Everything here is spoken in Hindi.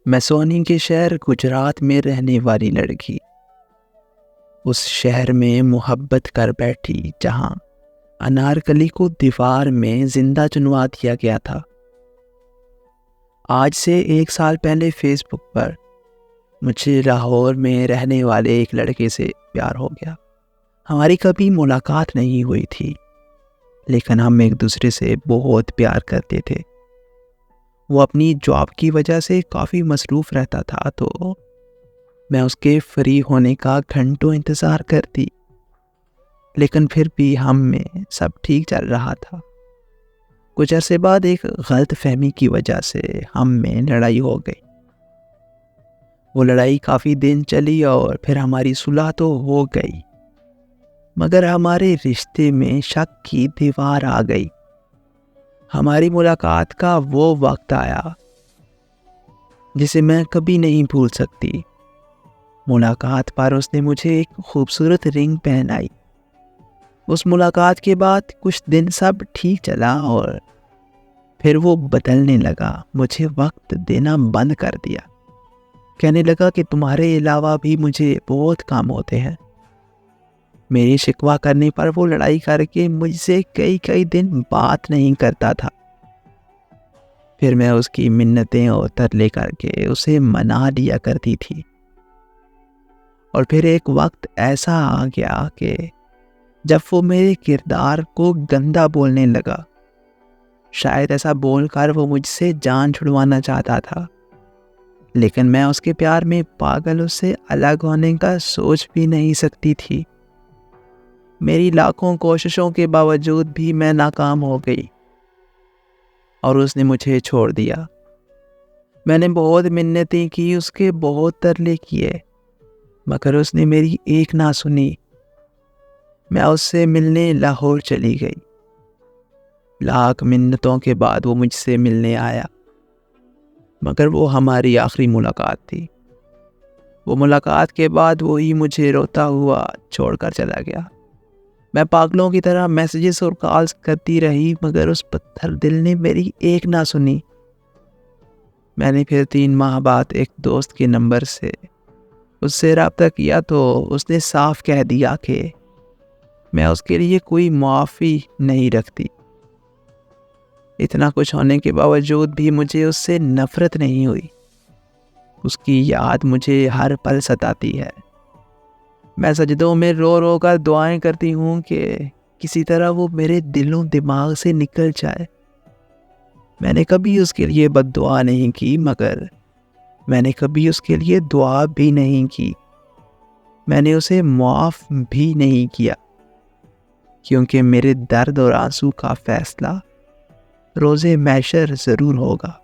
मैसोनी के शहर गुजरात में रहने वाली लड़की उस शहर में मोहब्बत कर बैठी जहां अनारकली को दीवार में जिंदा चुनवा दिया गया था। आज से 1 साल पहले फेसबुक पर मुझे लाहौर में रहने वाले एक लड़के से प्यार हो गया। हमारी कभी मुलाकात नहीं हुई थी, लेकिन हम एक दूसरे से बहुत प्यार करते थे। वो अपनी जॉब की वजह से काफ़ी मसरूफ़ रहता था, तो मैं उसके फ्री होने का घंटों इंतज़ार करती। लेकिन फिर भी हम में सब ठीक चल रहा था। कुछ अरसे बाद एक गलत फहमी की वजह से हम में लड़ाई हो गई। वो लड़ाई काफ़ी दिन चली और फिर हमारी सुलह तो हो गई, मगर हमारे रिश्ते में शक की दीवार आ गई। हमारी मुलाकात का वो वक्त आया जिसे मैं कभी नहीं भूल सकती। मुलाकात पर उसने मुझे एक खूबसूरत रिंग पहनाई। उस मुलाकात के बाद कुछ दिन सब ठीक चला और फिर वो बदलने लगा। मुझे वक्त देना बंद कर दिया। कहने लगा कि तुम्हारे अलावा भी मुझे बहुत काम होते हैं। मेरी शिकवा करने पर वो लड़ाई करके मुझसे कई कई दिन बात नहीं करता था। फिर मैं उसकी मिन्नतें और तरले करके उसे मना लिया करती थी। और फिर एक वक्त ऐसा आ गया कि जब वो मेरे किरदार को गंदा बोलने लगा। शायद ऐसा बोलकर वो मुझसे जान छुड़वाना चाहता था, लेकिन मैं उसके प्यार में पागल उससे अलग होने का सोच भी नहीं सकती थी। मेरी लाखों कोशिशों के बावजूद भी मैं नाकाम हो गई और उसने मुझे छोड़ दिया। मैंने बहुत मिन्नतें की, उसके बहुत तरले किए, मगर उसने मेरी एक ना सुनी। मैं उससे मिलने लाहौर चली गई। लाख मिन्नतों के बाद वो मुझसे मिलने आया, मगर वो हमारी आखिरी मुलाकात थी। वो मुलाकात के बाद वो ही मुझे रोता हुआ छोड़कर चला गया। मैं पागलों की तरह मैसेजेस और कॉल्स करती रही, मगर उस पत्थर दिल ने मेरी एक ना सुनी। मैंने फिर 3 माह बाद एक दोस्त के नंबर से उससे रब्ता किया, तो उसने साफ कह दिया कि मैं उसके लिए कोई माफ़ी नहीं रखती। इतना कुछ होने के बावजूद भी मुझे उससे नफ़रत नहीं हुई। उसकी याद मुझे हर पल सताती है। मैं सजदों में रो रो कर दुआएं करती हूँ कि किसी तरह वो मेरे दिलों दिमाग से निकल जाए। मैंने कभी उसके लिए बद्दुआ नहीं की, मगर मैंने कभी उसके लिए दुआ भी नहीं की। मैंने उसे माफ़ भी नहीं किया, क्योंकि मेरे दर्द और आंसू का फैसला रोज़े महशर ज़रूर होगा।